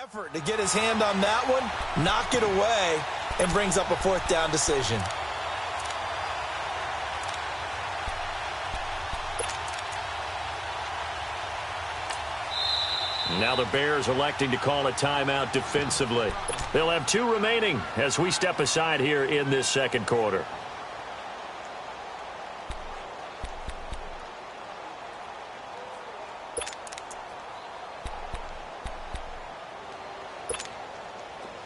Effort to get his hand on that one, knock it away, and brings up a fourth down decision. Now the Bears electing to call a timeout defensively. They'll have 2 remaining as we step aside here in this second quarter.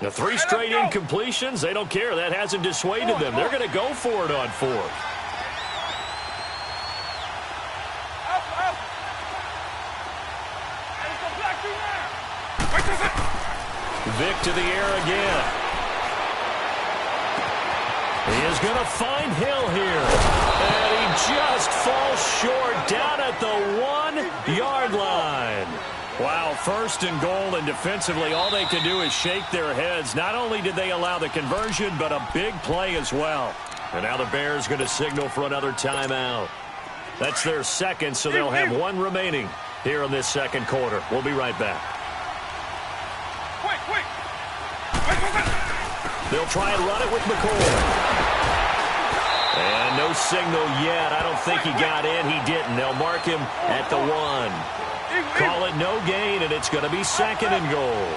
The 3 straight incompletions, they don't care. That hasn't dissuaded them. They're going to go for it on 4th. Vick to the air again. He is going to find Hill here. And he just falls short down at the 1-yard line. Wow, 1st and goal, and defensively all they can do is shake their heads. Not only did they allow the conversion, but a big play as well. And now the Bears going to signal for another timeout. That's their second, so they'll have 1 remaining here in this second quarter. We'll be right back. They'll try and run it with McCoy. And no signal yet. I don't think he got in. He didn't. They'll mark him at the 1. Call it no gain, and it's going to be 2nd and goal.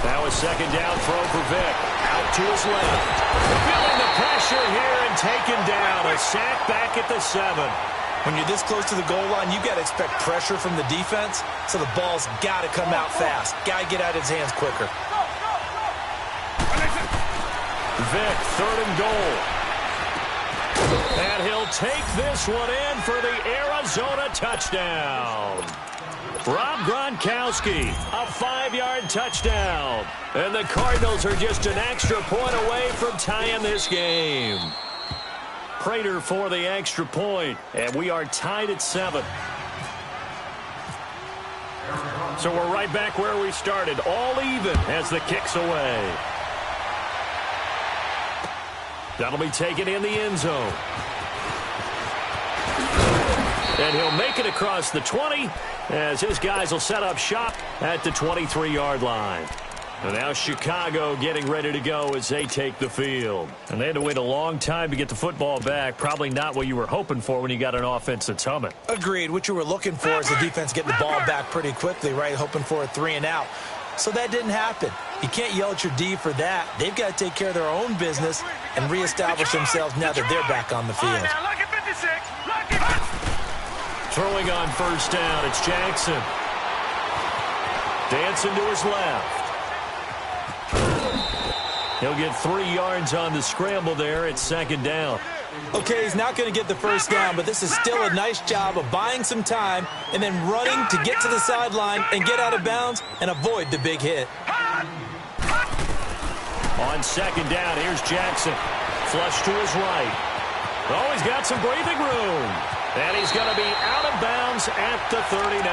Now a second down throw for Vick. Out to his left. Feeling the pressure here and taken down. A sack back at the 7. When you're this close to the goal line, you got to expect pressure from the defense, so the ball's got to come out fast. Got to get out of his hands quicker. Vick, 3rd and goal. And he'll take this one in for the Arizona touchdown. Rob Gronkowski, a 5-yard touchdown. And the Cardinals are just an extra point away from tying this game. Prater for the extra point, and we are tied at 7. So we're right back where we started, all even as the kick's away. That'll be taken in the end zone. And he'll make it across the 20 as his guys will set up shop at the 23-yard line. And now Chicago getting ready to go as they take the field. And they had to wait a long time to get the football back. Probably not what you were hoping for when you got an offense that's humming. Agreed. What you were looking for is the defense getting the ball back pretty quickly, right? Hoping for a 3 and out. So that didn't happen. You can't yell at your D for that. They've got to take care of their own business and reestablish themselves now that they're back on the field. Throwing on 1st down, it's Jackson. Dancing to his left. He'll get 3 yards on the scramble there. It's 2nd down. Okay, he's not going to get the 1st down, but this is still a nice job of buying some time and then running to get to the sideline and get out of bounds and avoid the big hit. On 2nd down, here's Jackson. Flush to his right. Oh, he's got some breathing room. And he's going to be out of bounds at the 39.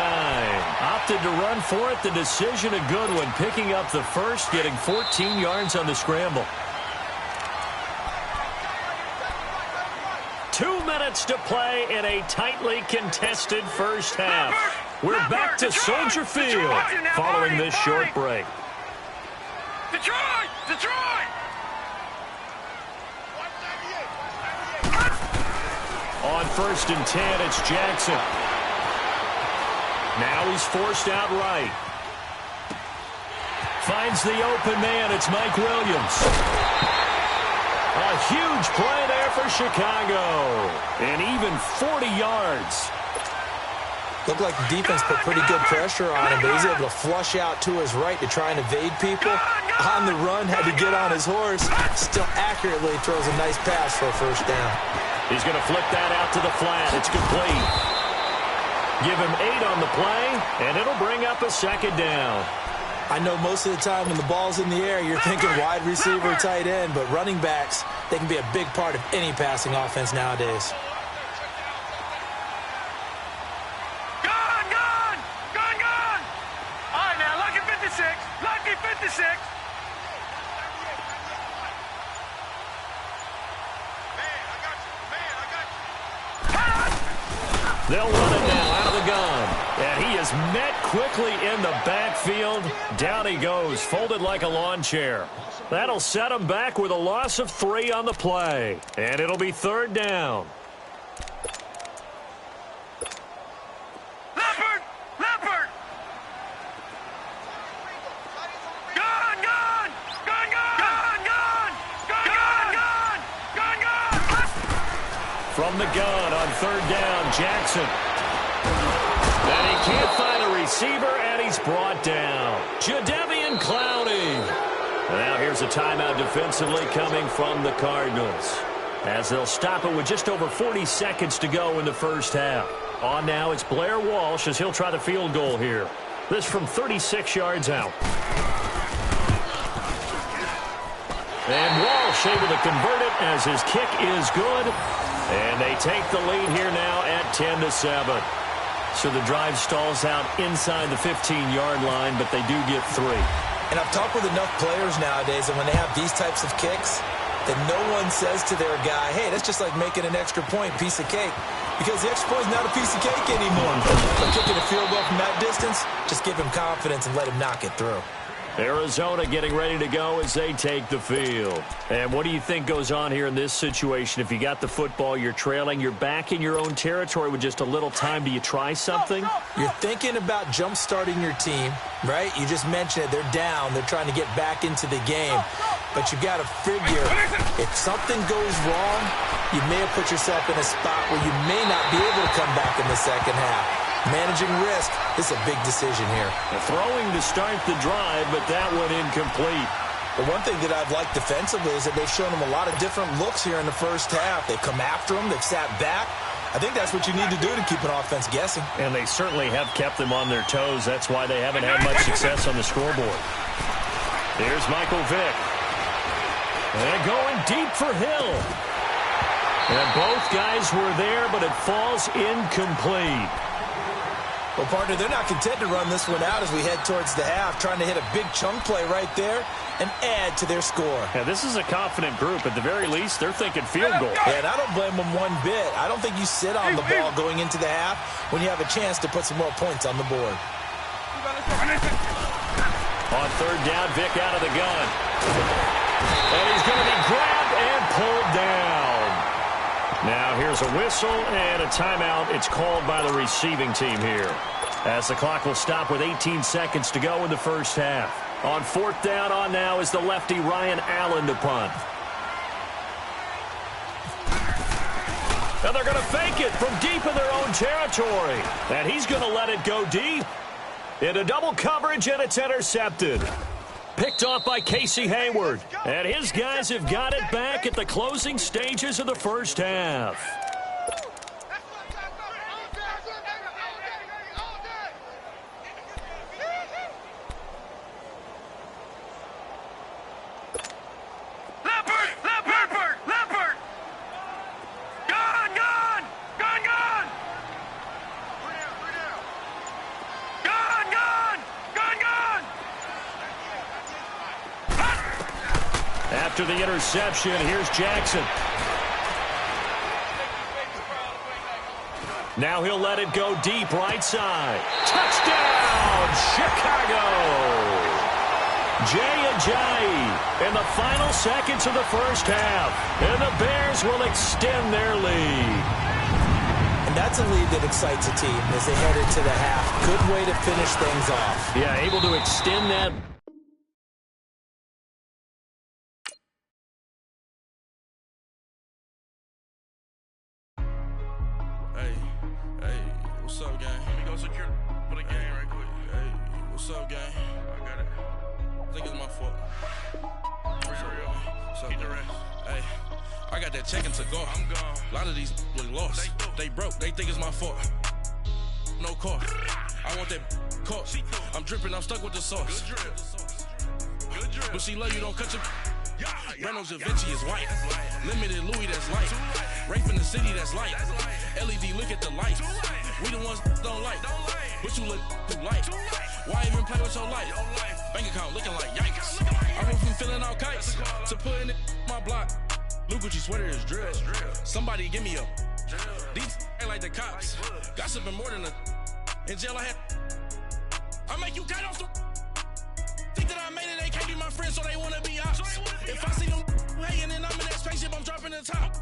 Opted to run for it. The decision a good one. Picking up the 1st, getting 14 yards on the scramble. 2 minutes to play in a tightly contested first half. We're back to Soldier Field following this short break. Detroit! Detroit! On 1st and 10, it's Jackson. Now he's forced out right. Finds the open man. It's Mike Williams. A huge play there for Chicago. And even 40 yards. Looked like the defense put pretty good pressure on him, but he's able to flush out to his right to try and evade people. On the run, had to get on his horse. Still accurately throws a nice pass for a 1st down. He's going to flip that out to the flat. It's complete. Give him 8 on the play, and it'll bring up a 2nd down. I know most of the time when the ball's in the air, you're thinking wide receiver, tight end, but running backs, they can be a big part of any passing offense nowadays. All right, now, lucky 56. Lucky 56. They'll run it now out of the gun. And he is is met quickly in the backfield. Down he goes, folded like a lawn chair. That'll set him back with a loss of 3 on the play. And it'll be 3rd down. Leopard! Leopard! Gun! Gun! Gun! Gun! Gun! Gun! Gun! Gun! Gun! From the gun on 3rd down, Jackson. And he can't find a receiver, and he's brought down. Jadeveon Clowney. And now here's a timeout defensively coming from the Cardinals, as they'll stop it with just over 40 seconds to go in the first half. On now, it's Blair Walsh as he'll try the field goal here. This from 36 yards out. And Walsh able to convert it as his kick is good. And they take the lead here now at 10-7. So the drive stalls out inside the 15-yard line, but they do get 3. And I've talked with enough players nowadays that when they have these types of kicks, that no one says to their guy, hey, that's just like making an extra point, piece of cake. Because the extra point is not a piece of cake anymore. But kicking a field goal from that distance, just give him confidence and let him knock it through. Arizona getting ready to go as they take the field. And what do you think goes on here in this situation? If you got the football, you're trailing, you're back in your own territory with just a little time. Do you try something? You're thinking about jump-starting your team, right? You just mentioned it. They're down. They're trying to get back into the game. But you got to figure, if something goes wrong, you may have put yourself in a spot where you may not be able to come back in the second half. Managing risk is a big decision here. Throwing to start the drive, but that one incomplete. The one thing that I've liked defensively is that they've shown them a lot of different looks here in the first half. They've come after them. They've sat back. I think that's what you need to do to keep an offense guessing. And they certainly have kept them on their toes. That's why they haven't had much success on the scoreboard. Here's Michael Vick. And going deep for Hill. And both guys were there, but it falls incomplete. Well, partner, they're not content to run this one out as we head towards the half, trying to hit a big chunk play right there and add to their score. Yeah, this is a confident group. At the very least, they're thinking field goal. Yeah, and I don't blame them one bit. I don't think you sit on the ball going into the half when you have a chance to put some more points on the board. On 3rd down, Vick out of the gun. And he's going to be grabbed and pulled down. Now here's a whistle and a timeout. It's called by the receiving team here, as the clock will stop with 18 seconds to go in the first half. On 4th down, on now is the lefty Ryan Allen to punt. And they're going to fake it from deep in their own territory. And he's going to let it go deep. Into double coverage, and it's intercepted. Picked off by Casey Hayward. And his guys have got it back at the closing stages of the first half. Leopard! Leopard! Leopard! Gun! Gun! Gun! Gun! Gun! Gun! Gun! Gun! After the interception, here's Jackson. Now he'll let it go deep right side. Touchdown, Chicago! Jay Ajayi in the final seconds of the first half. And the Bears will extend their lead. And that's a lead that excites a team as they head into the half. Good way to finish things off. Yeah, able to extend that. What's up, gang? Let me go secure for the game right quick. Hey, what's up, gang? I got it. I think it's my fault. What's up, man? Hey, I got that check-in to go. I'm gone. A lot of these look lost. They broke. They think it's my fault. No car. I want that caught. I'm dripping. I'm stuck with the sauce. Good drip. But she love you. Don't cut your... Reynolds Da Vinci is white. Limited Louis, that's light. Rape in the city, that's light. LED, look at the light. We the ones don't like. But you look too light. Why even play with your life? Bank account looking like yikes. I went from filling out kites to putting it in my block. Blue Gucci sweater is drill. Somebody give me a... These ain't like the cops. Gossiping more than a... In jail I had... you got off the think that I made it, they can't be my friends, so they wanna be ops. If I see them hating and I'm in that spaceship, I'm dropping the top.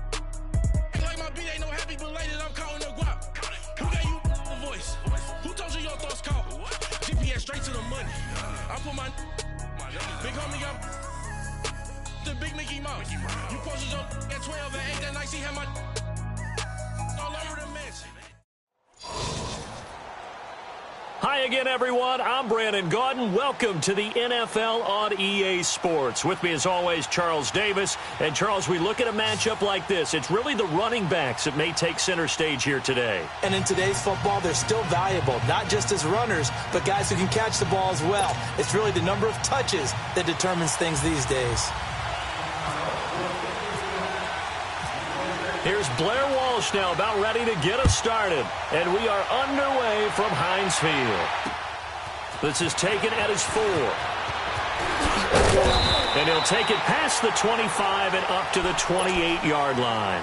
Act like my beat ain't no happy belated, I'm counting the guap. Who gave you a voice? Who told you your thoughts count? GPS straight to the money. I put my big homie up the big Mickey Mouse. You posted your at 12 and 8 that night, she had my all over the mansion. Hi again, everyone. I'm Brandon Gaudin. Welcome to the NFL on EA Sports. With me, as always, Charles Davis. And, Charles, we look at a matchup like this. It's really the running backs that may take center stage here today. And in today's football, they're still valuable, not just as runners, but guys who can catch the ball as well. It's really the number of touches that determines things these days. Here's Blair Walsh now about ready to get us started. And we are underway from Heinz Field. This is taken at his 4. And he'll take it past the 25 and up to the 28-yard line.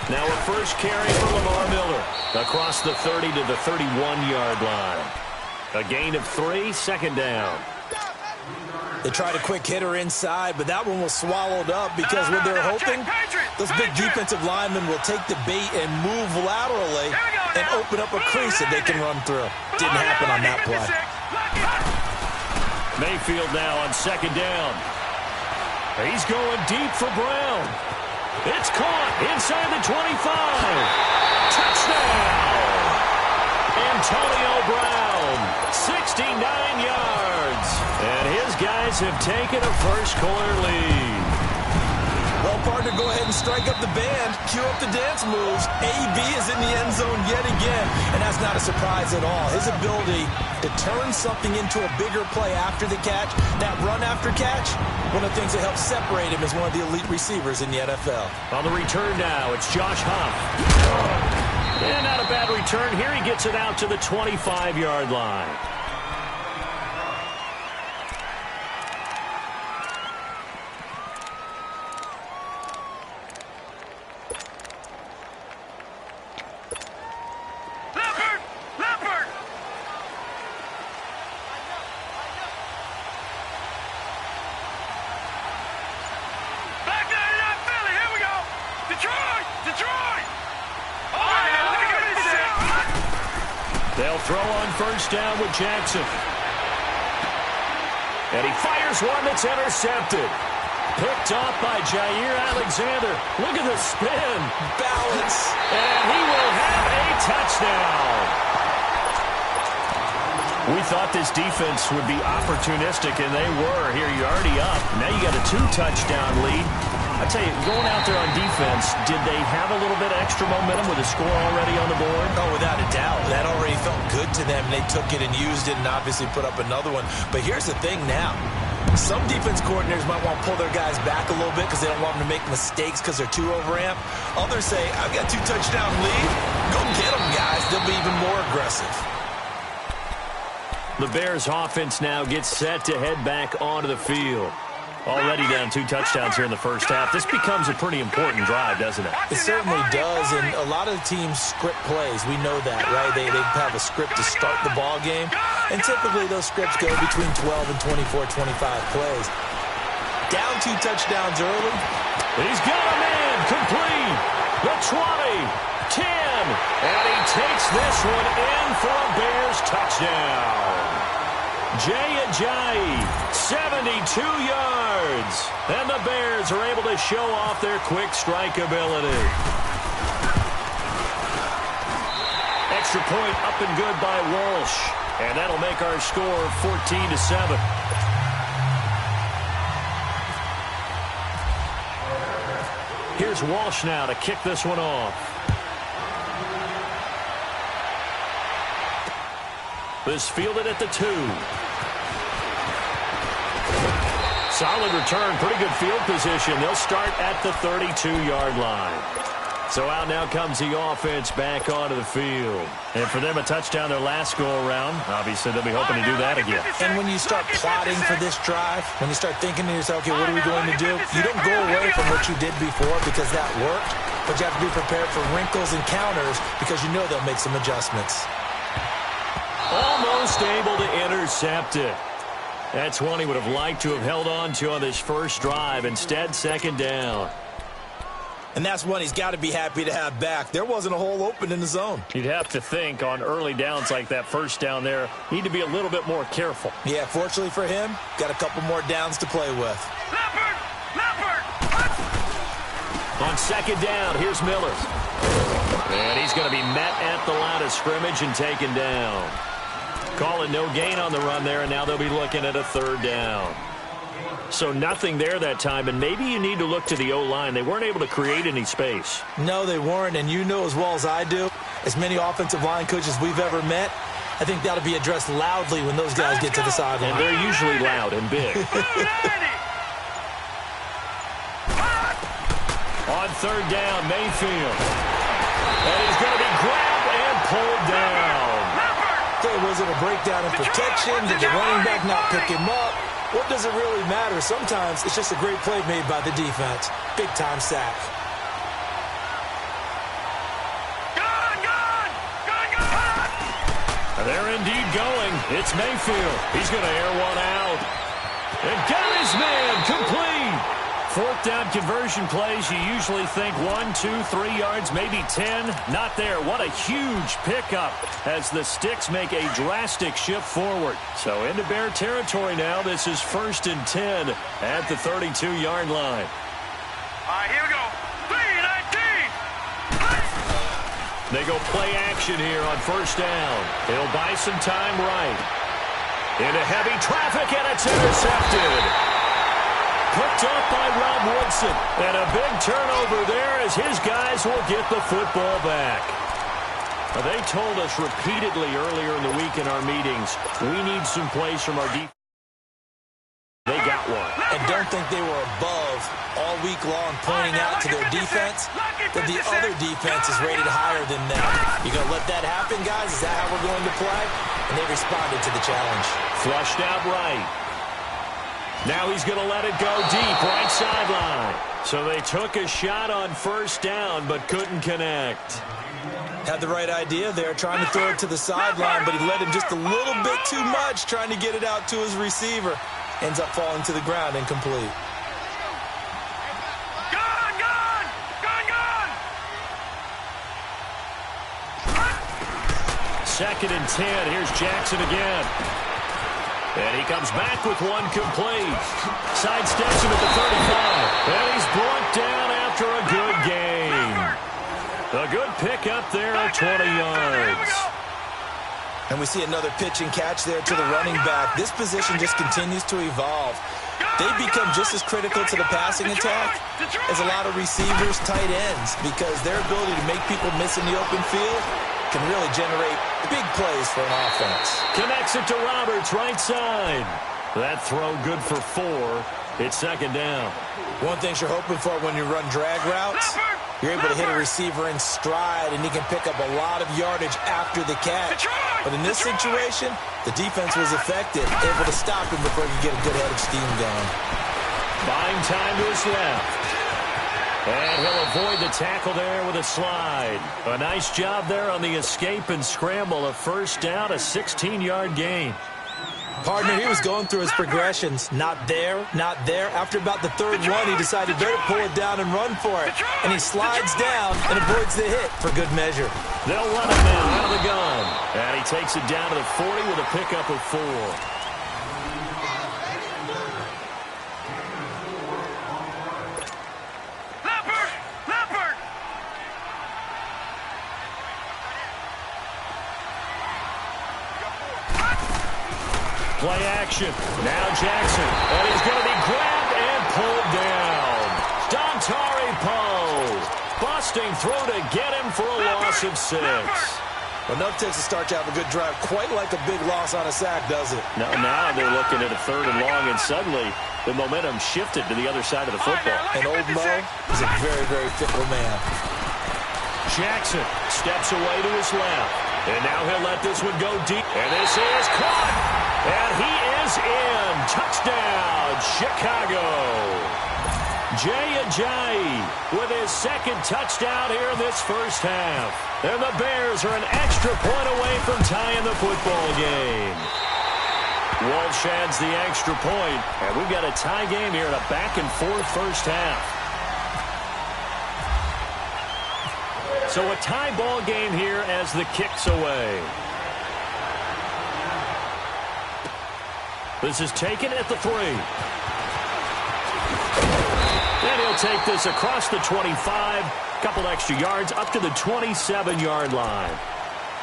Now a first carry for Lamar Miller across the 30 to the 31-yard line. A gain of 3, second down. They tried a quick hitter inside, but that one was swallowed up because what they're hoping, those big defensive linemen will take the bait and move laterally and open up a crease that they can run through. Didn't happen on that play. Mayfield now on second down. He's going deep for Brown. It's caught inside the 25. Touchdown! Antonio Brown, 69 yards. And his guys have taken a first-quarter lead. Well, partner, go ahead and strike up the band. Cue up the dance moves. AB is in the end zone yet again, and that's not a surprise at all. His ability to turn something into a bigger play after the catch, that run after catch, one of the things that helps separate him as one of the elite receivers in the NFL. On the return now, it's Josh Huff. And not a bad return. Here he gets it out to the 25-yard line. They'll throw on first down with Jackson. And he fires one that's intercepted. Picked off by Jair Alexander. Look at the spin. Balance. And he will have a touchdown. We thought this defense would be opportunistic, and they were. Here, you're already up. Now you got a 2-touchdown lead. I tell you, going out there on defense, did they have a little bit of extra momentum with a score already on the board? Oh, without a doubt. That already felt good to them. They took it and used it and obviously put up another one. But here's the thing now. Some defense coordinators might want to pull their guys back a little bit because they don't want them to make mistakes because they're too overamped. Others say, I've got 2-touchdown lead. Go get them, guys. They'll be even more aggressive. The Bears offense now gets set to head back onto the field. Already down 2 touchdowns here in the first half. This becomes a pretty important drive, doesn't it? It certainly does, and a lot of the teams script plays. We know that, right? They have a script to start the ball game, and typically those scripts go between 12 and 24, 25 plays. Down 2 touchdowns early. He's got a man complete. The 20, 10, and he takes this one in for a Bears touchdown. Jay Ajayi, 72 yards. And the Bears are able to show off their quick strike ability. Extra point up and good by Walsh. And that'll make our score 14-7. Here's Walsh now to kick this one off. This fielded at the 2. Solid return, pretty good field position. They'll start at the 32-yard line. So out now comes the offense back onto the field. And for them, a touchdown their last go-around. Obviously, they'll be hoping to do that again. And when you start plotting for this drive, when you start thinking to yourself, okay, what are we going to do? You don't go away from what you did before because that worked, but you have to be prepared for wrinkles and counters because you know they'll make some adjustments. Almost able to intercept it. That's one he would have liked to have held on to on this first drive. Instead, second down. And that's one he's got to be happy to have back. There wasn't a hole open in the zone. You'd have to think on early downs like that first down there, need to be a little bit more careful. Yeah, fortunately for him, got a couple more downs to play with. Leopard! Leopard! On second down, here's Miller. And he's going to be met at the line of scrimmage and taken down. Calling no gain on the run there, and now they'll be looking at a third down. So nothing there that time, and maybe you need to look to the O-line. They weren't able to create any space. No, they weren't, and you know as well as I do, as many offensive line coaches we've ever met, I think that'll be addressed loudly when those guys get to the sideline. And they're usually loud and big. On third down, Mayfield. And he's going to be grabbed and pulled down. Okay, was it a breakdown in protection? Did the running back not pick him up? What does it really matter? Sometimes it's just a great play made by the defense. Big-time sack. They're indeed going. It's Mayfield. He's going to air one out. And got his man complete. Fourth down conversion plays, you usually think 1, 2, 3 yards, maybe 10. Not there. What a huge pickup as the Sticks make a drastic shift forward. So into Bear territory now. This is 1st and 10 at the 32-yard line. All right, here we go. 3-19. They go play action here on first down. They'll buy some time right. Into heavy traffic, and it's intercepted. Picked up by Rob Woodson. And a big turnover there as his guys will get the football back. They told us repeatedly earlier in the week in our meetings, we need some plays from our defense. They got one. And don't think they were above all week long pointing out to their defense that the other defense is rated higher than them. You going to let that happen, guys? Is that how we're going to play? And they responded to the challenge. Flushed out right. Now he's going to let it go deep, right sideline. So they took a shot on first down, but couldn't connect. Had the right idea there, trying to throw it to the sideline, but he let him just a little bit too much, trying to get it out to his receiver. Ends up falling to the ground, incomplete. Second and 10. Here's Jackson again. And he comes back with one complete. Sidesteps him at the 35. And he's brought down after a good gain. A good pick up there at 20 yards. And we see another pitch and catch there to the running back. This position just continues to evolve. They become just as critical to the passing attack as a lot of receivers, tight ends, because their ability to make people miss in the open field can really generate big plays for an offense. Connects it to Roberts, right side. That throw good for 4. It's second down. One thing you're hoping for when you run drag routes, you're able to hit a receiver in stride, and he can pick up a lot of yardage after the catch. But in this situation, the defense was effective, able to stop him before he could get a good head of steam going. Buying time to his left. And he'll avoid the tackle there with a slide. A nice job there on the escape and scramble. A first down, a 16-yard gain. Partner, he was going through his progressions. Not there, not there. After about the third one, he decided better pull it down and run for it. And he slides down and avoids the hit for good measure. They'll run it now out of the gun. And he takes it down to the 40 with a pickup of 4. Play action. Now Jackson. And he's going to be grabbed and pulled down. Dontari Poe busting through to get him for a loss of 6. Well, enough takes to start to have a good drive. Quite like a big loss on a sack, does it? Now they're looking at a 3rd and long, and suddenly the momentum shifted to the other side of the football. And old Mo is a very, very fickle man. Jackson steps away to his left. And now he'll let this one go deep. And this is caught. And he is in. Touchdown, Chicago. Jay Ajayi with his 2nd touchdown here in this first half. And the Bears are an extra point away from tying the football game. Walsh adds the extra point, and we've got a tie game here in a back-and-forth first half. So a tie ball game here as the kick's away. This is taken at the 3. And he'll take this across the 25. Couple extra yards up to the 27-yard line.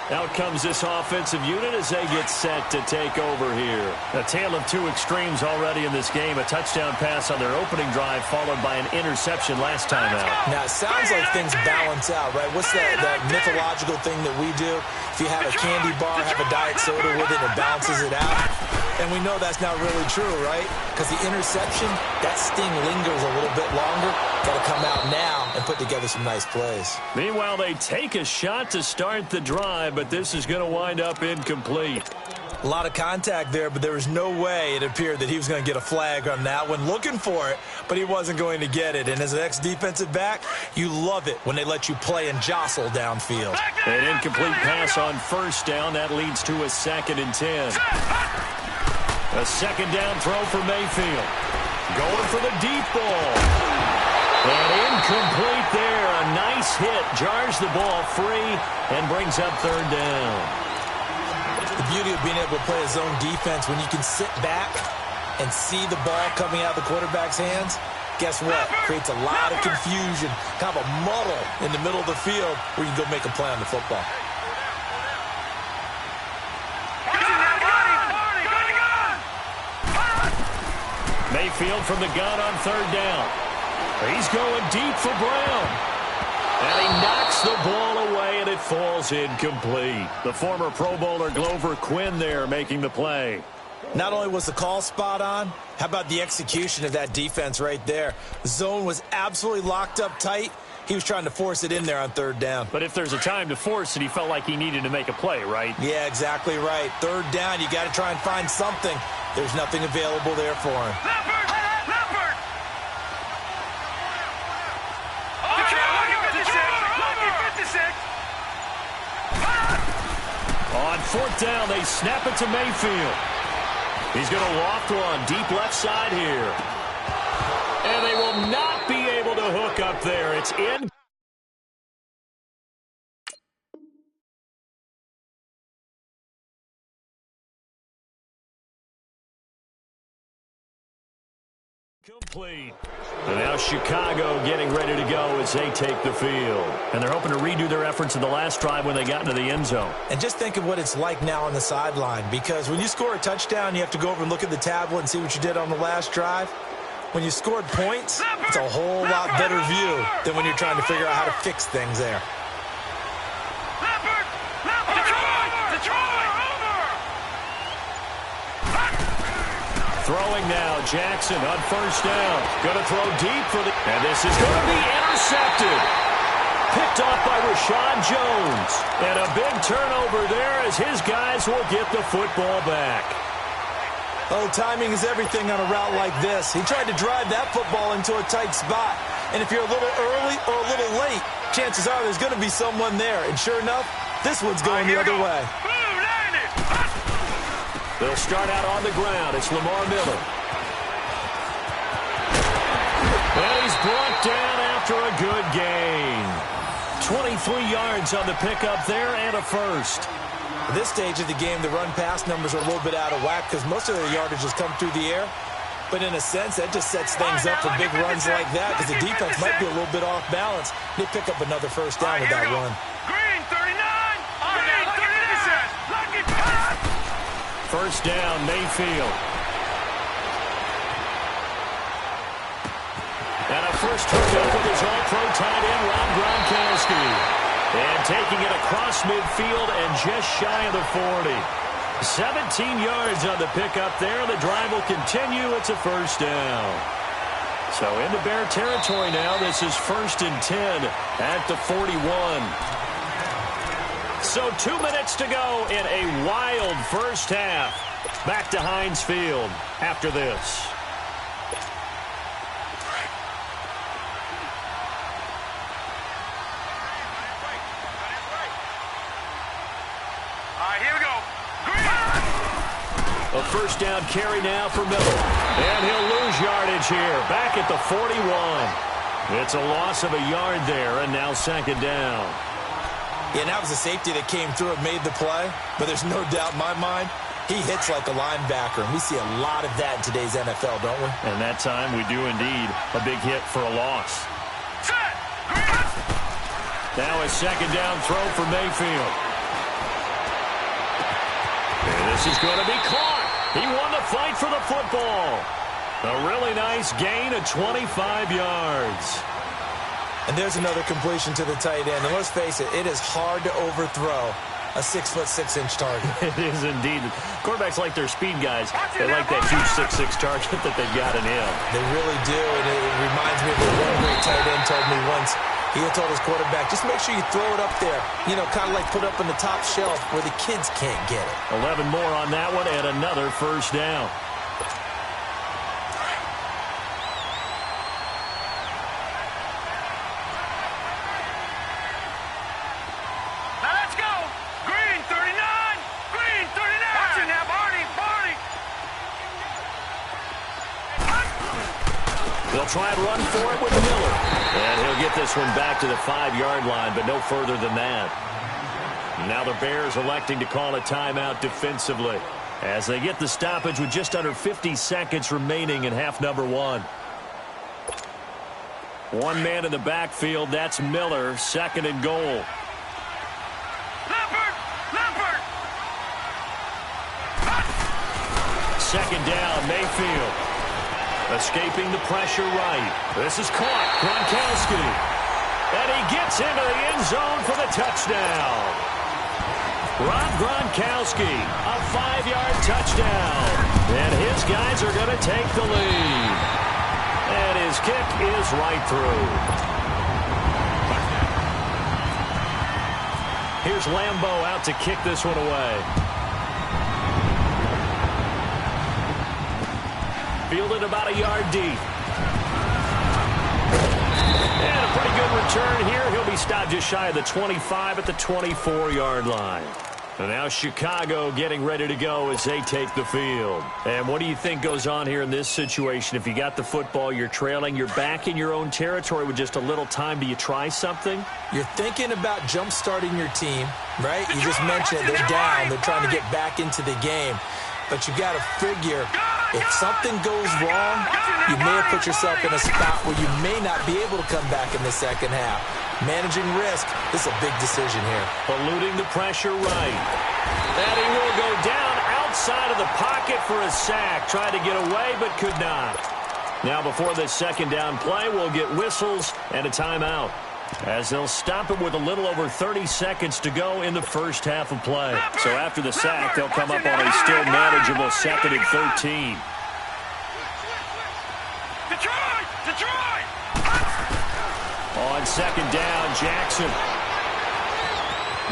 Out comes this offensive unit as they get set to take over here. A tale of 2 extremes already in this game. A touchdown pass on their opening drive followed by an interception last time out. Now, it sounds like things balance out, right? What's that mythological thing that we do? If you have a candy bar, have a diet soda with it, it balances it out. And we know that's not really true, right? Because the interception, that sting lingers a little bit longer. Got to come out now and put together some nice plays. Meanwhile, they take a shot to start the drive, but this is going to wind up incomplete. A lot of contact there, but there was no way it appeared that he was going to get a flag on that one. Looking for it, but he wasn't going to get it. And as an ex-defensive back, you love it when they let you play and jostle downfield. An incomplete pass on first down. That leads to a 2nd and 10. A 2nd down throw for Mayfield. Going for the deep ball. And incomplete there. A nice hit. Jars the ball free and brings up 3rd down. The beauty of being able to play a zone defense when you can sit back and see the ball coming out of the quarterback's hands, guess what? Creates a lot of confusion, kind of a muddle in the middle of the field where you can go make a play on the football. Mayfield from the gun on 3rd down. He's going deep for Brown. And he knocks the ball away, and it falls incomplete. The former Pro Bowler Glover Quinn there making the play. Not only was the call spot on, how about the execution of that defense right there? The zone was absolutely locked up tight. He was trying to force it in there on 3rd down. But if there's a time to force it, he felt like he needed to make a play, right? Yeah, exactly right. 3rd down, you got to try and find something. There's nothing available there for him. On 4th down, they snap it to Mayfield. He's going to loft one deep left side here. And they will not be able to hook up there. It's in. Complete. And now Chicago getting ready to go as they take the field. And they're hoping to redo their efforts in the last drive when they got into the end zone. And just think of what it's like now on the sideline, because when you score a touchdown, you have to go over and look at the tablet and see what you did on the last drive. When you scored points, it's a whole lot better view than when you're trying to figure out how to fix things there. Throwing now, Jackson on 1st down. Going to throw deep for the... And this is going to be intercepted. Picked off by Rashad Jones. And a big turnover there as his guys will get the football back. Oh, timing is everything on a route like this. He tried to drive that football into a tight spot. And if you're a little early or a little late, chances are there's going to be someone there. And sure enough, this one's going the other way. They'll start out on the ground. It's Lamar Miller. And he's brought down after a good gain. 23 yards on the pickup there and a first. At this stage of the game, the run-pass numbers are a little bit out of whack because most of their yardage has come through the air. But in a sense, that just sets things up for big runs like that because the defense might be a little bit off balance. They pick up another first down with that run. Green 39. Green 39. First down, Mayfield. And a first hookup with his all-pro tight end, Rob Gronkowski. And taking it across midfield and just shy of the 40. 17 yards on the pickup there. The drive will continue. It's a first down. So into Bear territory now. This is 1st and 10 at the 41. So 2 minutes to go in a wild first half. Back to Heinz Field after this. A first down carry now for Miller. And he'll lose yardage here. Back at the 41. It's a loss of a yard there, and now 2nd down. Yeah, that was a safety that came through and made the play. But there's no doubt in my mind, he hits like a linebacker. And we see a lot of that in today's NFL, don't we? And that time we do indeed. A big hit for a loss. Now a 2nd down throw for Mayfield. And this is going to be caught. He won the fight for the football. A really nice gain of 25 yards. And there's another completion to the tight end. And let's face it, it is hard to overthrow a 6'6" target. It is indeed. Quarterbacks like their speed guys. They like that huge 6'6" target that they've got in him. They really do. And it reminds me of what one great tight end told me once. He had told his quarterback, just make sure you throw it up there. You know, kind of like put up on the top shelf where the kids can't get it. 11 more on that one and another first down. Now let's go. Green 39. Green 39. Watch it now, Barney. Barney. They'll try and run for it with Miller. And he'll get this one back to the 5-yard line, but no further than that. Now the Bears electing to call a timeout defensively as they get the stoppage with just under 50 seconds remaining in half number 1. One man in the backfield, that's Miller, 2nd and goal. Leopard. Leopard. 2nd down, Mayfield. Escaping the pressure right. This is caught. Gronkowski. And he gets into the end zone for the touchdown. Rob Gronkowski, a 5-yard touchdown. And his guys are going to take the lead. And his kick is right through. Here's Lambeau out to kick this one away. Fielded about a yard deep. And a pretty good return here. He'll be stopped just shy of the 25 at the 24-yard line. And now Chicago getting ready to go as they take the field. And what do you think goes on here in this situation? If you got the football, you're trailing, you're back in your own territory with just a little time. Do you try something? You're thinking about jump-starting your team, right? You just mentioned it. They're down. They're trying to get back into the game. But you got to figure, if something goes wrong, you may have put yourself in a spot where you may not be able to come back in the second half. Managing risk, this is a big decision here. Eluding the pressure right. And he will go down outside of the pocket for a sack. Tried to get away, but could not. Now before this 2nd down play, we'll get whistles and a timeout, as they'll stop it with a little over 30 seconds to go in the first half of play. So after the sack, they'll come up on a still manageable 2nd and 13. Detroit! Detroit! On 2nd down, Jackson.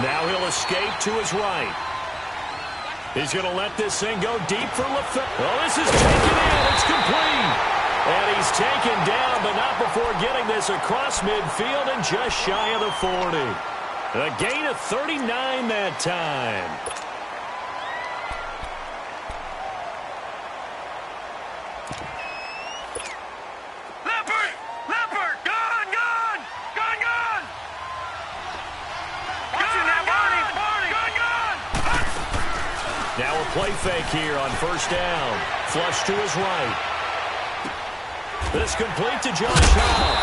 Now he'll escape to his right. He's going to let this thing go deep for LaFleur. Well, this is taken in. It's complete. And he's taken down, but not before getting this across midfield and just shy of the 40. A gain of 39 that time. Leopard! Leopard! Gone! Gone! Gone! Gone! Watch it now, Barney! Barney! Gone! Gone! Now a play fake here on 1st down. Flush to his right. This complete to Josh Allen.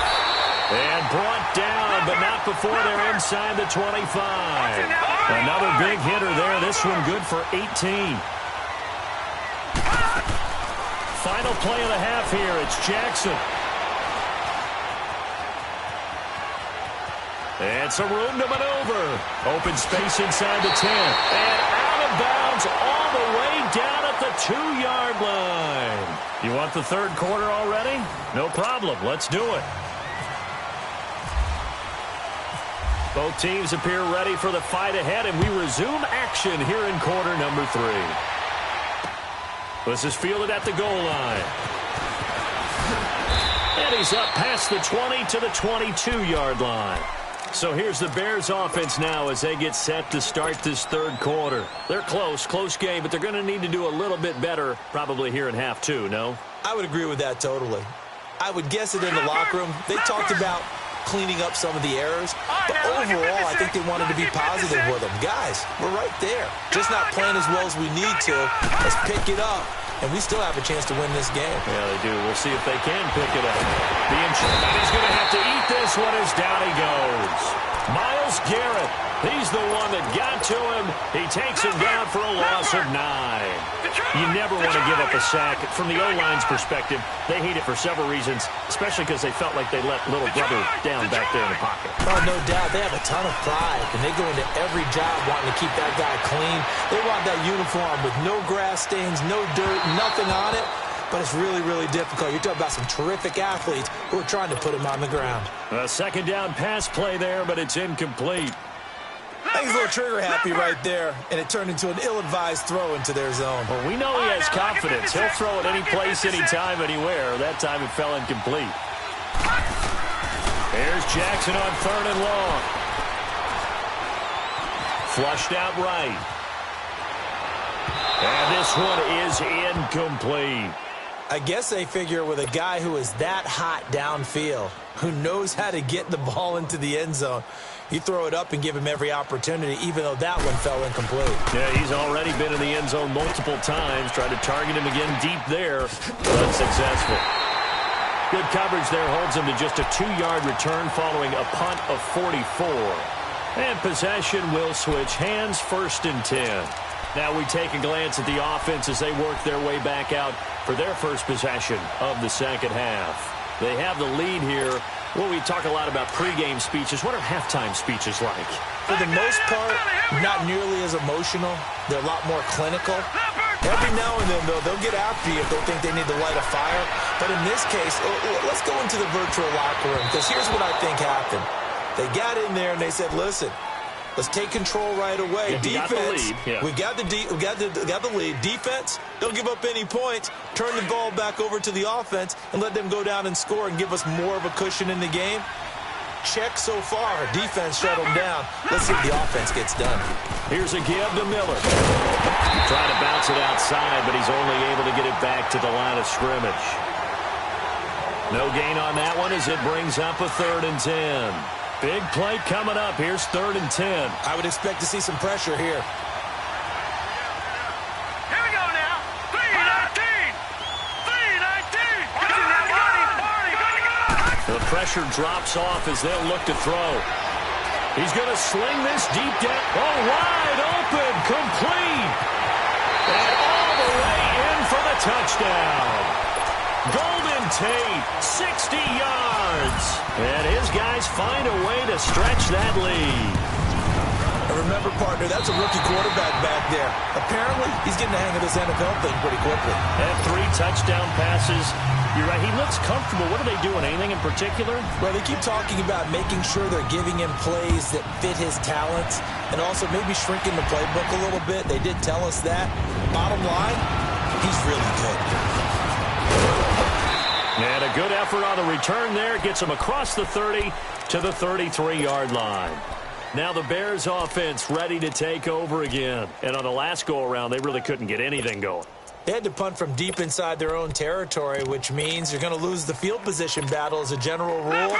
And brought down, but not before they're inside the 25. Another big hitter there. This one good for 18. Final play of the half here. It's Jackson. And some room to maneuver. Open space inside the 10. And out of bounds all the way down at the 2-yard line. You want the third quarter already? No problem. Let's do it. Both teams appear ready for the fight ahead, and we resume action here in quarter number 3. This is fielded at the goal line. And he's up past the 20 to the 22-yard line. So here's the Bears offense now as they get set to start this third quarter. They're close game, but they're going to need to do a little bit better probably here in half 2, no? I would agree with that totally. I would guess it in the locker room. They talked about cleaning up some of the errors, but overall, I think they wanted to be positive with them. Guys, we're right there. Just not playing as well as we need to. Let's pick it up, and we still have a chance to win this game. Yeah, they do. We'll see if they can pick it up. He's going to have to eat this one as down he goes. Myles Garrett, he's the one that got to him. He takes him down for a loss of 9. You never want to give up a sack. From the O-line's perspective, they hate it for several reasons, especially because they felt like they let little brother down back there in the pocket. Oh, no doubt. They have a ton of pride, and they go into every job wanting to keep that guy clean. They want that uniform with no grass stains, no dirt, nothing on it. But it's really, really difficult. You're talking about some terrific athletes who are trying to put him on the ground. A second down pass play there, but it's incomplete. I think he's a little trigger-happy right there, and it turned into an ill-advised throw into their zone. Well, we know he has confidence. He'll throw it any place, anytime, anywhere. That time it fell incomplete. There's Jackson on 3rd and long. Flushed out right. And this one is incomplete. I guess they figure with a guy who is that hot downfield, who knows how to get the ball into the end zone, you throw it up and give him every opportunity, even though that one fell incomplete. Yeah, he's already been in the end zone multiple times, tried to target him again deep there, but unsuccessful. Good coverage there holds him to just a 2-yard return following a punt of 44. And possession will switch hands, 1st and 10. Now we take a glance at the offense as they work their way back out for their first possession of the second half. They have the lead here. Well, we talk a lot about pregame speeches. What are halftime speeches like? For the most part, not nearly as emotional. They're a lot more clinical. Every now and then, though, they'll get after you if they think they need to light a fire. But in this case, let's go into the virtual locker room, because here's what I think happened. They got in there and they said, listen, let's take control right away. Defense, we got the lead. Defense, don't give up any points. Turn the ball back over to the offense and let them go down and score and give us more of a cushion in the game. Check so far. Defense shut them down. Let's see if the offense gets done. Here's a give to Miller. Trying to bounce it outside, but he's only able to get it back to the line of scrimmage. No gain on that one as it brings up a 3rd and 10. Big play coming up. Here's 3rd and 10. I would expect to see some pressure here. Here we go now. 3-19. 3-19. The pressure drops off as they'll look to throw. He's going to sling this deep down. Oh, wide open. Complete. And all the way in for the touchdown. Golden Tate, 60 yards. And his guys find a way to stretch that lead. And remember, partner, that's a rookie quarterback back there. Apparently, he's getting the hang of this NFL thing pretty quickly. And 3 touchdown passes. You're right, he looks comfortable. What are they doing? Anything in particular? Well, they keep talking about making sure they're giving him plays that fit his talents and also maybe shrinking the playbook a little bit. They did tell us that. Bottom line, he's really good. And a good effort on the return there. Gets him across the 30 to the 33-yard line. Now the Bears offense ready to take over again. And on the last go-around, they really couldn't get anything going. They had to punt from deep inside their own territory, which means you're going to lose the field position battle as a general rule.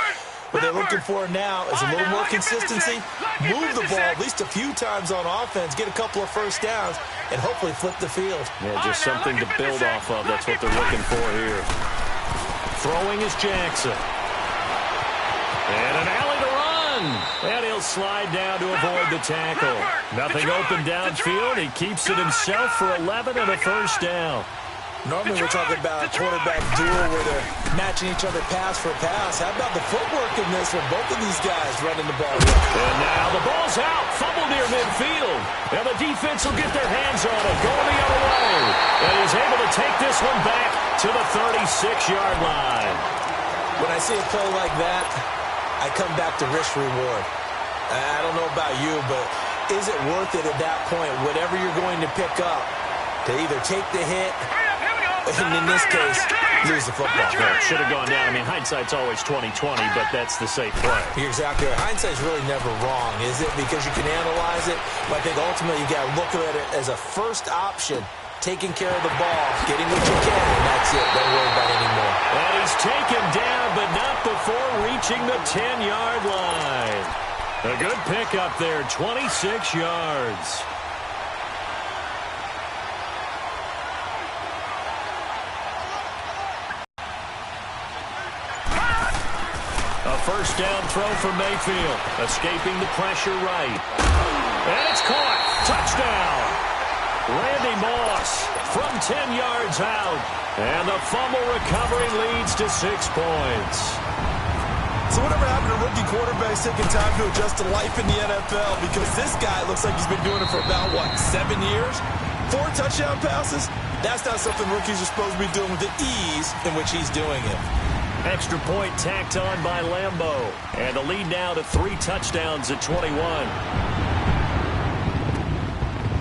What they're looking for now is a little more consistency, move the ball at least a few times on offense, get a couple of first downs, and hopefully flip the field. Yeah, just something to build off of. That's what they're looking for here. Throwing is Jackson. And an alley to run. And he'll slide down to avoid the tackle. Nothing open downfield. He keeps it himself for 11 and a first down. Normally we're talking about a quarterback duel where they're matching each other pass for pass. How about the footwork in this when both of these guys running the ball? And now the ball's out. Fumble near midfield. And the defense will get their hands on it. Going the other way. And he's able to take this one back to the 36-yard line. When I see a play like that, I come back to risk-reward. I don't know about you, but is it worth it at that point, whatever you're going to pick up, to either take the hit, and in this case, lose the football? Well, it should have gone down. I mean, hindsight's always 20/20, but that's the safe play. You're exactly right. Hindsight's really never wrong, is it? Because you can analyze it, but I think ultimately you got to look at it as a first option, taking care of the ball, getting what you can, and that's it. Don't worry about it anymore. And he's taken down, but not before reaching the 10-yard line. A good pickup there, 26 yards. A first down throw for Mayfield, escaping the pressure right. And it's caught. Touchdown. Randy Moss from 10 yards out. And the fumble recovery leads to 6 points. So whatever happened to rookie quarterbacks taking time to adjust to life in the NFL? Because this guy looks like he's been doing it for about, 7 years? 4 touchdown passes? That's not something rookies are supposed to be doing with the ease in which he's doing it. Extra point tacked on by Lambeau. And the lead now to 3 touchdowns at 21.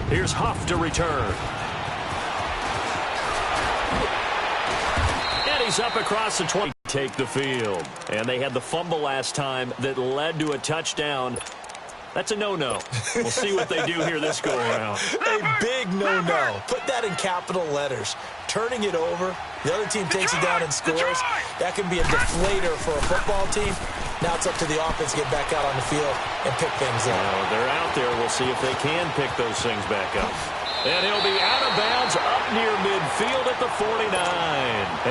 Here's Huff to return. And he's up across the 20. Take the field. And they had the fumble last time that led to a touchdown. That's a no-no. We'll see what they do here this go-around. A big no-no. Put that in capital letters. Turning it over, the other team takes it down and scores. That can be a deflator for a football team. Now it's up to the offense to get back out on the field and pick things up. They're out there. We'll see if they can pick those things back up. And he'll be out of bounds up near midfield at the 49.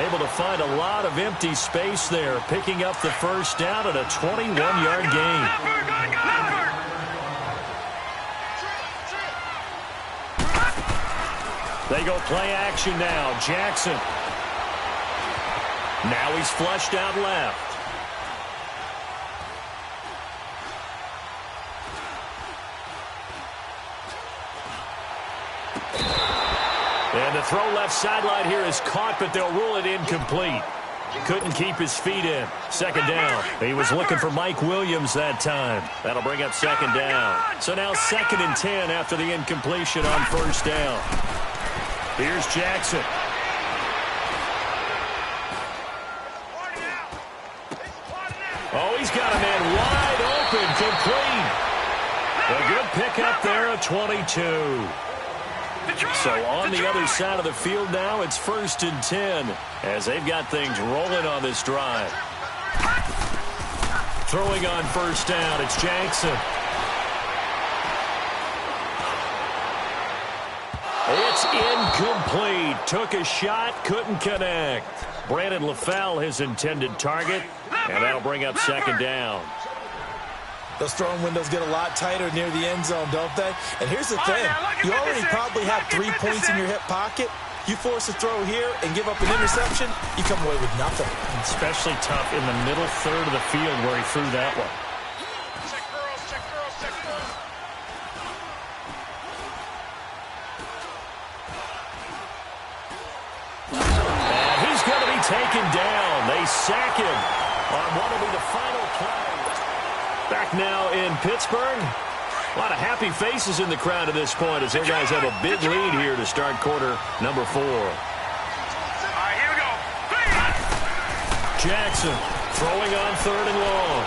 Able to find a lot of empty space there, picking up the first down at a 21-yard gain. They go play action now. Jackson. Now he's flushed out left. And the throw left sideline here is caught, but they'll rule it incomplete. Couldn't keep his feet in. Second down. He was looking for Mike Williams that time. That'll bring up second down. So now 2nd and 10 after the incompletion on first down. Here's Jackson. Oh, he's got a man wide open, complete. A good pickup there at 22. So on the other side of the field now, it's 1st and 10 as they've got things rolling on this drive. Throwing on first down, it's Jackson. It's incomplete. Took a shot, couldn't connect. Brandon LaFell, his intended target, and that'll bring up second down. Those throwing windows get a lot tighter near the end zone, don't they? And here's the thing. You already probably have 3 points in your hip pocket. You force a throw here and give up an interception, you come away with nothing. Especially tough in the middle third of the field where he threw that one. And he's going to be taken down. They sack him on what will be the final play. Back now in Pittsburgh. A lot of happy faces in the crowd at this point as their guys have a big lead here to start quarter number 4. All right, here we go. Jackson throwing on 3rd and long.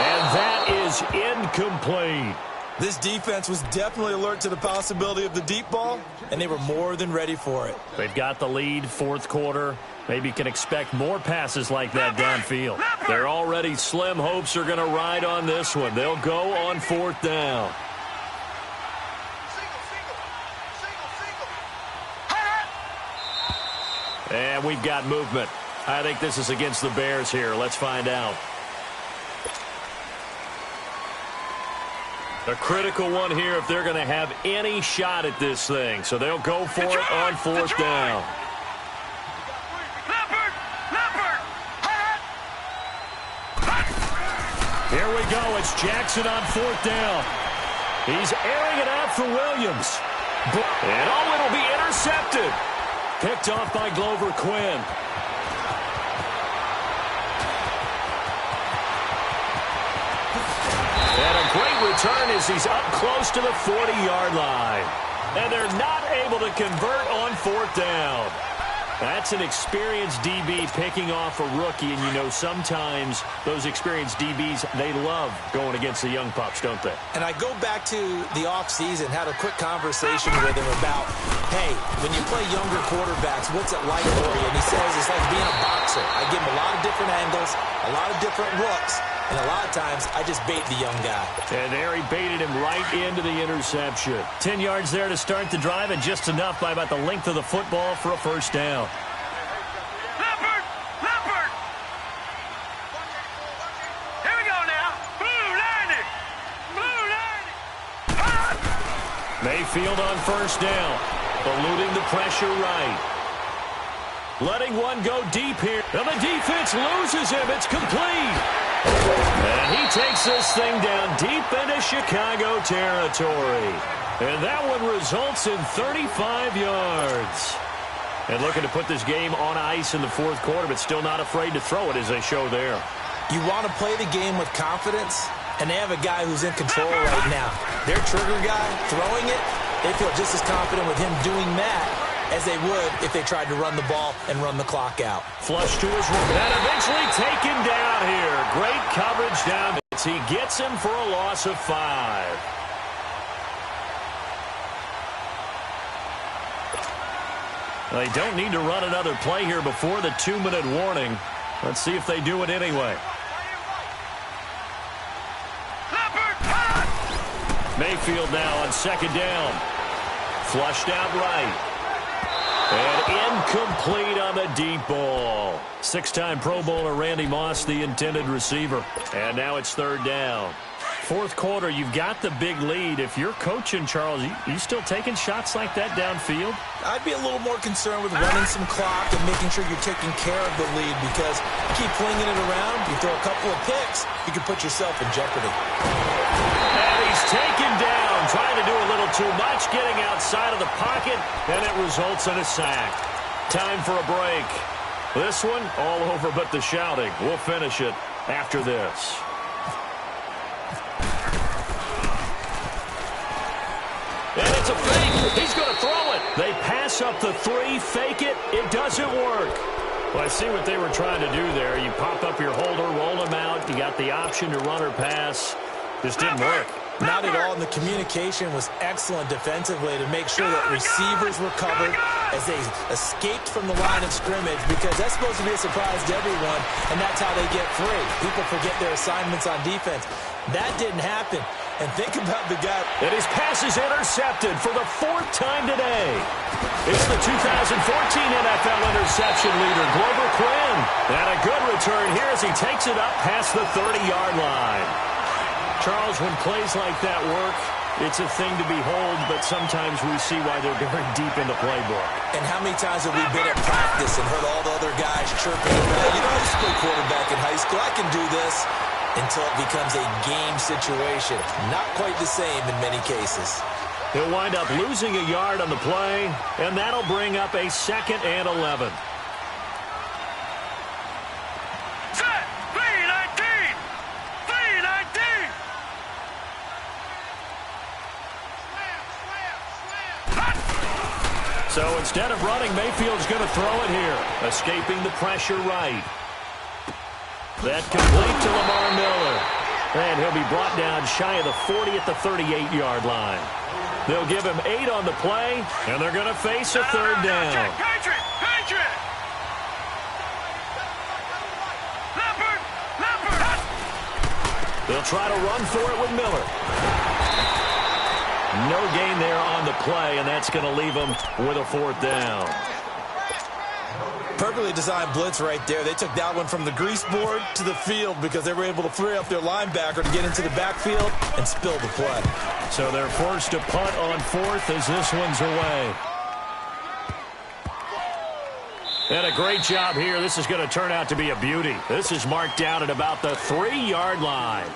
And that is incomplete. This defense was definitely alert to the possibility of the deep ball, and they were more than ready for it. They've got the lead, 4th quarter. Maybe can expect more passes like that downfield. Their already slim hopes are going to ride on this one. They'll go on 4th down. And we've got movement. I think this is against the Bears here. Let's find out. A critical one here if they're going to have any shot at this thing. So they'll go for it on fourth down. Here we go. It's Jackson on fourth down. He's airing it out for Williams. And it'll be intercepted. Picked off by Glover Quinn. And a great return as he's up close to the 40-yard line. And they're not able to convert on fourth down. That's an experienced DB picking off a rookie, and you know sometimes those experienced DBs, they love going against the young pups, don't they? And I go back to the offseason, had a quick conversation with him about, hey, when you play younger quarterbacks, what's it like for you? And he says it's like being a boxer. I give him a lot of different angles, a lot of different looks, and a lot of times I just bait the young guy. And there he baited him right into the interception. 10 yards there to start the drive, and just enough by about the length of the football for a first down. Leopard! Here we go now. Blue 90. Mayfield on first down. Eluding the pressure right. Letting one go deep here. And the defense loses him. It's complete. And he takes this thing down deep into Chicago territory. And that one results in 35 yards. And looking to put this game on ice in the fourth quarter, but still not afraid to throw it as they show there. You want to play the game with confidence, and they have a guy who's in control right now. Their trigger guy throwing it, they feel just as confident with him doing that as they would if they tried to run the ball and run the clock out. Flush to his right. And eventually taken down here. Great coverage down. He gets him for a loss of 5. They don't need to run another play here before the 2-minute warning. Let's see if they do it anyway. Mayfield now on second down. Flushed out right. And incomplete on the deep ball. 6-time Pro Bowler Randy Moss, the intended receiver. And now it's third down. Fourth quarter, you've got the big lead. If you're coaching, Charles, you still taking shots like that downfield? I'd be a little more concerned with running some clock and making sure you're taking care of the lead, because you keep flinging it around, you throw a couple of picks, you can put yourself in jeopardy. And he's taken down, trying to do a little too much, getting outside of the pocket, and it results in a sack. Time for a break. This one, all over but the shouting. We'll finish it after this. And it's a fake. He's going to throw it. They pass up the 3, fake it. It doesn't work. Well, I see what they were trying to do there. You pop up your holder, roll him out. You got the option to run or pass. Just didn't work. Not at all, and the communication was excellent defensively to make sure that receivers were covered as they escaped from the line of scrimmage, because that's supposed to be a surprise to everyone, and that's how they get free. People forget their assignments on defense. That didn't happen. And think about the guy. And his pass is intercepted for the 4th time today. It's the 2014 NFL interception leader, Glover Quinn. And a good return here as he takes it up past the 30-yard line. Charles, when plays like that work, it's a thing to behold, but sometimes we see why they're very deep in the playbook. And how many times have we been at practice and heard all the other guys chirping about, you know, I used to play quarterback in high school, I can do this, until it becomes a game situation. Not quite the same in many cases. He'll wind up losing a yard on the play, and that'll bring up a 2nd and 11. So instead of running, Mayfield's going to throw it here. Escaping the pressure right. That complete to Lamar Miller. And he'll be brought down shy of the 40 at the 38-yard line. They'll give him 8 on the play, and they're going to face a third down. Patriot! They'll try to run for it with Miller. No gain there on the play, and that's going to leave them with a 4th down. Perfectly designed blitz right there. They took that one from the grease board to the field because they were able to free up their linebacker to get into the backfield and spill the play. So they're forced to punt on fourth as this one's away. And a great job here. This is going to turn out to be a beauty. This is marked down at about the 3-yard line.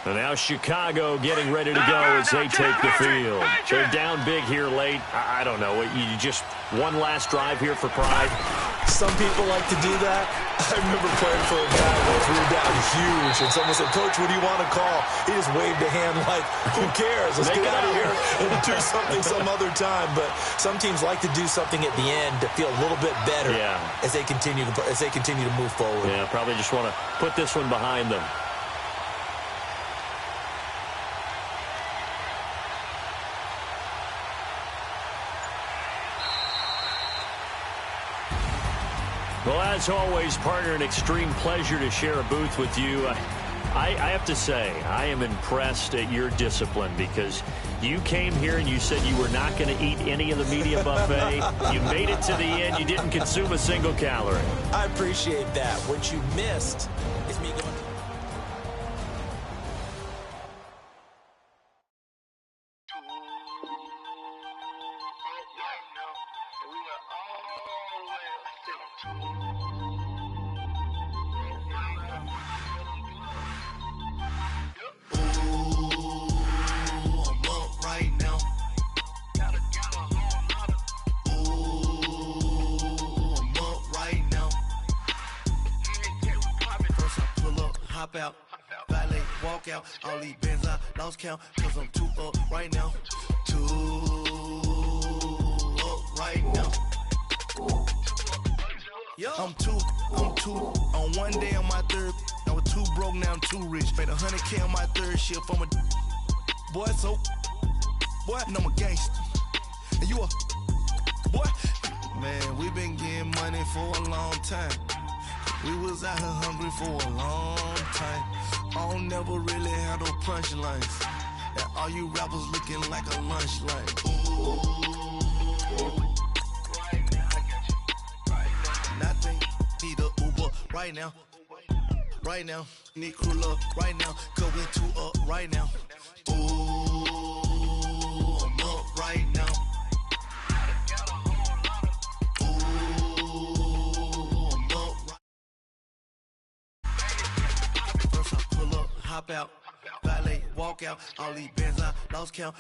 And now Chicago getting ready to go as they take the field. They're down big here late. I don't know. You just one last drive here for pride. Some people like to do that. I remember playing for a guy that threw down huge, and someone said, "Coach, what do you want to call?" He just waved a hand like, "Who cares? Let's get out of here and do something some other time." But some teams like to do something at the end to feel a little bit better as they continue to move forward. Yeah, probably just want to put this one behind them. Well, as always, partner, an extreme pleasure to share a booth with you. I have to say, I am impressed at your discipline because you came here and you said you were not going to eat any of the media buffet. You made it to the end. You didn't consume a single calorie. I appreciate that. What you missed is me going... Out, valet, walk out, all these bins I lost count, cause I'm too up right now, too up right now. I'm too, on one day on my third, I was too broke, now I'm too rich, made 100K on my third shift, I'm a boy, so, boy, and I'm a gangster, and you a, boy, man, we been getting money for a long time. We was out here hungry for a long time. I don't never really have no punchlines. And all you rappers looking like a lunch line. Nothing, need a Uber right now. Right now, need crew up right now. Cause we too up right now. Ooh, I'm up right now. Hop out, valet, walk out, all these bins I lost count.